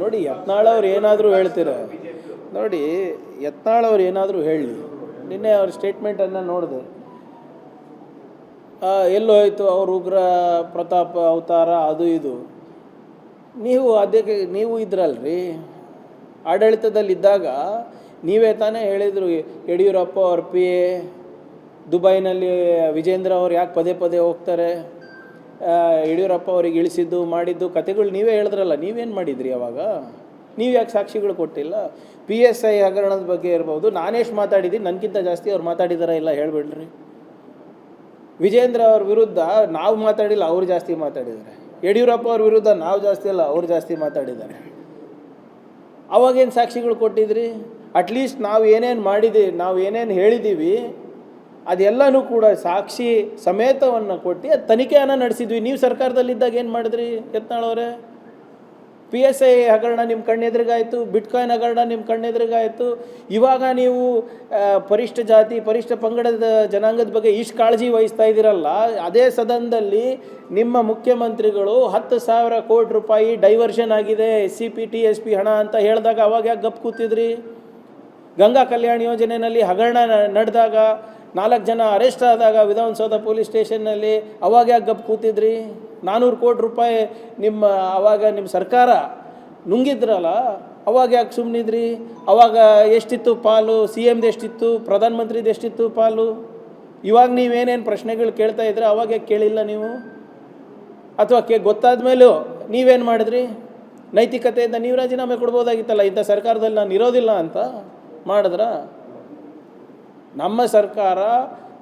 ನೋಡಿ ಯತ್ನಾಳ್ ಅವ್ರು ಏನಾದರೂ ಹೇಳ್ತೀರ, ನೋಡಿ ಯತ್ನಾಳ್ ಅವ್ರು ಏನಾದರೂ ಹೇಳಿ, ನಿನ್ನೆ ಅವ್ರ ಸ್ಟೇಟ್ಮೆಂಟನ್ನು ನೋಡಿದೆ, ಎಲ್ಲೋ ಹೋಯ್ತು ಅವ್ರ ಉಗ್ರ ಪ್ರತಾಪ್ ಅವತಾರ ಅದು ಇದು. ನೀವು ಇದ್ರಲ್ರಿ ಆಡಳಿತದಲ್ಲಿದ್ದಾಗ ನೀವೇ ತಾನೇ ಹೇಳಿದರು ಯಡಿಯೂರಪ್ಪ ಅವ್ರ ಪಿ ಎ ದುಬೈನಲ್ಲಿ ವಿಜೇಂದ್ರ ಅವ್ರು ಯಾಕೆ ಪದೇ ಪದೇ ಹೋಗ್ತಾರೆ, ಯಡಿಯೂರಪ್ಪ ಅವ್ರಿಗೆ ಇಳಿಸಿದ್ದು ಮಾಡಿದ್ದು ಕತೆಗಳು ನೀವೇ ಹೇಳಿದ್ರಲ್ಲ. ನೀವೇನು ಮಾಡಿದ್ರಿ ಅವಾಗ? ನೀವು ಯಾಕೆ ಸಾಕ್ಷಿಗಳು ಕೊಟ್ಟಿಲ್ಲ? PSI ಹಗರಣದ ಬಗ್ಗೆ ಇರ್ಬೋದು, ನಾನೆಷ್ಟು ಮಾತಾಡಿದ್ದೀನಿ, ನನಗಿಂತ ಜಾಸ್ತಿ ಅವ್ರು ಮಾತಾಡಿದಾರ ಇಲ್ಲ ಹೇಳ್ಬಿಡ್ರಿ. ವಿಜೇಂದ್ರ ಅವ್ರ ವಿರುದ್ಧ ನಾವು ಮಾತಾಡಿಲ್ಲ, ಅವ್ರು ಜಾಸ್ತಿ ಮಾತಾಡಿದ್ದಾರೆ. ಯಡಿಯೂರಪ್ಪ ಅವ್ರ ವಿರುದ್ಧ ನಾವು ಜಾಸ್ತಿ ಅಲ್ಲ, ಅವ್ರು ಜಾಸ್ತಿ ಮಾತಾಡಿದ್ದಾರೆ. ಅವಾಗೇನು ಸಾಕ್ಷಿಗಳು ಕೊಟ್ಟಿದ್ರಿ? ಅಟ್ಲೀಸ್ಟ್ ನಾವು ಏನೇನು ಹೇಳಿದ್ದೀವಿ ಅದೆಲ್ಲನೂ ಕೂಡ ಸಾಕ್ಷಿ ಸಮೇತವನ್ನು ಕೊಟ್ಟು ಅದು ತನಿಖೆಯನ್ನು ನಡೆಸಿದ್ವಿ. ನೀವು ಸರ್ಕಾರದಲ್ಲಿದ್ದಾಗ ಏನು ಮಾಡಿದ್ರಿ ಯತ್ನಾಳ್ ಅವರೇ? PSI ಹಗರಣ ನಿಮ್ಮ ಕಣ್ಣೆದುರಿಗಾಯಿತು, ಬಿಟ್ಕಾಯಿನ್ ಹಗರಣ ನಿಮ್ಮ ಕಣ್ಣೆದುರಿಗಾಯಿತು. ಇವಾಗ ನೀವು ಪರಿಷ್ಠ ಜಾತಿ ಪರಿಷ್ಠ ಪಂಗಡದ ಜನಾಂಗದ ಬಗ್ಗೆ ಇಷ್ಟು ಕಾಳಜಿ ವಹಿಸ್ತಾ ಇದ್ದೀರಲ್ಲ, ಅದೇ ಸದನದಲ್ಲಿ ನಿಮ್ಮ ಮುಖ್ಯಮಂತ್ರಿಗಳು 10,000 ಕೋಟಿ ರೂಪಾಯಿ ಡೈವರ್ಷನ್ ಆಗಿದೆ SCP TSP ಹಣ ಅಂತ ಹೇಳಿದಾಗ ಅವಾಗ ಯಾಕೆ ಗಪ್ ಕೂತಿದ್ರಿ? ಗಂಗಾ ಕಲ್ಯಾಣ ಯೋಜನೆಯಲ್ಲಿ ಹಗರಣ ನಡೆದಾಗ 4 ಜನ ಅರೆಸ್ಟ್ ಆದಾಗ ವಿಧಾನಸೌಧ ಪೊಲೀಸ್ ಸ್ಟೇಷನ್ನಲ್ಲಿ ಅವಾಗ ಯಾಕೆ ಗಪ್ ಕೂತಿದ್ರಿ? 400 ಕೋಟಿ ರೂಪಾಯಿ ಅವಾಗ ನಿಮ್ಮ ಸರ್ಕಾರ ನುಂಗಿದ್ರಲ್ಲ, ಅವಾಗ ಯಾಕೆ ಸುಮ್ಮನಿದ್ರಿ? ಅವಾಗ ಎಷ್ಟಿತ್ತು ಪಾಲು? CMದು ಎಷ್ಟಿತ್ತು? ಪ್ರಧಾನಮಂತ್ರಿದು ಎಷ್ಟಿತ್ತು ಪಾಲು? ಇವಾಗ ನೀವೇನೇನು ಪ್ರಶ್ನೆಗಳು ಕೇಳ್ತಾ ಇದ್ರೆ ಅವಾಗ ಯಾಕೆ ಕೇಳಿಲ್ಲ ನೀವು? ಅಥವಾ ಗೊತ್ತಾದ ಮೇಲೂ ನೀವೇನು ಮಾಡಿದ್ರಿ? ನೈತಿಕತೆಯಿಂದ ನೀವು ರಾಜೀನಾಮೆ ಕೊಡ್ಬೋದಾಗಿತ್ತಲ್ಲ, ಇಂಥ ಸರ್ಕಾರದಲ್ಲಿ ನಾನು ಇರೋದಿಲ್ಲ ಅಂತ ಮಾಡಿದ್ರ? ನಮ್ಮ ಸರ್ಕಾರ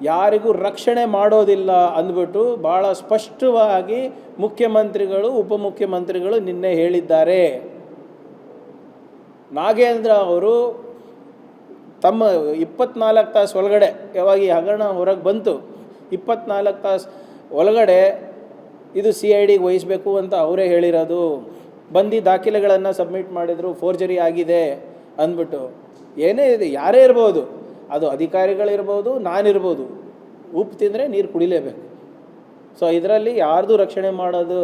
ಯಾರಿಗೂ ರಕ್ಷಣೆ ಮಾಡೋದಿಲ್ಲ ಅಂದ್ಬಿಟ್ಟು ಭಾಳ ಸ್ಪಷ್ಟವಾಗಿ ಮುಖ್ಯಮಂತ್ರಿಗಳು ಉಪಮುಖ್ಯಮಂತ್ರಿಗಳು ನಿನ್ನೆ ಹೇಳಿದ್ದಾರೆ. ನಾಗೇಂದ್ರ ಅವರು ತಮ್ಮ 24 ತಾಸು ಒಳಗಡೆ, ಯಾವಾಗ ಈ ಹಗರಣ ಹೊರಗೆ ಬಂತು 24 ತಾಸು ಒಳಗಡೆ ಇದು CIDಗೆ ವಹಿಸಬೇಕು ಅಂತ ಅವರೇ ಹೇಳಿರೋದು. ಬಂದು ದಾಖಲೆಗಳನ್ನು ಸಬ್ಮಿಟ್ ಮಾಡಿದರು, ಫೋರ್ಜರಿ ಆಗಿದೆ ಅಂದ್ಬಿಟ್ಟು. ಏನೇ ಇದೆ, ಯಾರೇ ಇರ್ಬೋದು, ಅದು ಅಧಿಕಾರಿಗಳಿರ್ಬೋದು, ನಾನಿರ್ಬೋದು, ಉಪ್ಪು ತಿಂದರೆ ನೀರು ಕುಡಿಲೇಬೇಕು. ಸೊ ಇದರಲ್ಲಿ ಯಾರ್ದು ರಕ್ಷಣೆ ಮಾಡೋದು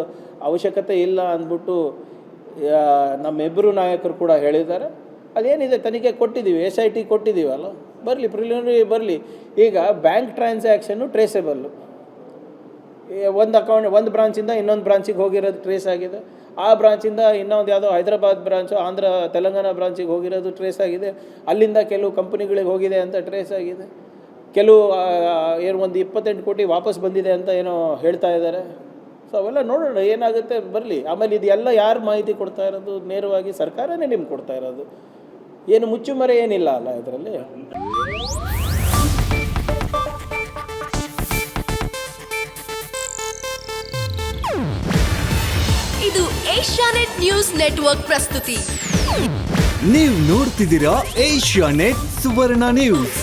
ಅವಶ್ಯಕತೆ ಇಲ್ಲ ಅಂದ್ಬಿಟ್ಟು ನಮ್ಮಿಬ್ಬರು ನಾಯಕರು ಕೂಡ ಹೇಳಿದ್ದಾರೆ. ಅದೇನಿದೆ ತನಿಖೆ ಕೊಟ್ಟಿದ್ದೀವಿ, SIT ಕೊಟ್ಟಿದ್ದೀವಲ್ಲ, ಬರಲಿ, ಪ್ರಿಲಿಮಿನರಿ ಬರಲಿ. ಈಗ ಬ್ಯಾಂಕ್ ಟ್ರಾನ್ಸಾಕ್ಷನ್ನು ಟ್ರೇಸೇಬಲ್ಲು, ಒಂದು ಬ್ರಾಂಚಿಂದ ಇನ್ನೊಂದು ಬ್ರಾಂಚಿಗೆ ಹೋಗಿರೋದು ಟ್ರೇಸ್ ಆಗಿದೆ, ಆ ಬ್ರಾಂಚಿಂದ ಇನ್ನೊಂದು ಯಾವುದೋ ಹೈದರಾಬಾದ್ ಬ್ರಾಂಚು ತೆಲಂಗಾಣ ಬ್ರಾಂಚಿಗೆ ಹೋಗಿರೋದು ಟ್ರೇಸ್ ಆಗಿದೆ, ಅಲ್ಲಿಂದ ಕೆಲವು ಕಂಪ್ನಿಗಳಿಗೆ ಹೋಗಿದೆ ಅಂತ ಟ್ರೇಸ್ ಆಗಿದೆ, ಕೆಲವು ಒಂದು 28 ಕೋಟಿ ವಾಪಸ್ ಬಂದಿದೆ ಅಂತ ಏನೋ ಹೇಳ್ತಾ ಇದ್ದಾರೆ. ಸೊ ಅವೆಲ್ಲ ನೋಡೋಣ ಏನಾಗುತ್ತೆ, ಬರಲಿ. ಆಮೇಲೆ ಇದೆಲ್ಲ ಯಾರು ಮಾಹಿತಿ ಕೊಡ್ತಾ ಇರೋದು? ನೇರವಾಗಿ ಸರ್ಕಾರನೇ ನಿಮ್ಗೆ ಕೊಡ್ತಾ ಇರೋದು. ಏನು ಮುಚ್ಚುಮರೆ ಏನಿಲ್ಲ ಅಲ್ಲ ಇದರಲ್ಲಿ. ಇದು ಏಷ್ಯಾನೆಟ್ ನ್ಯೂಸ್ ನೆಟ್ವರ್ಕ್ ಪ್ರಸ್ತುತಿ. ನೀವು ನೋಡ್ತಿದ್ದೀರಾ ಏಷ್ಯಾನೆಟ್ ಸುವರ್ಣ ನ್ಯೂಸ್.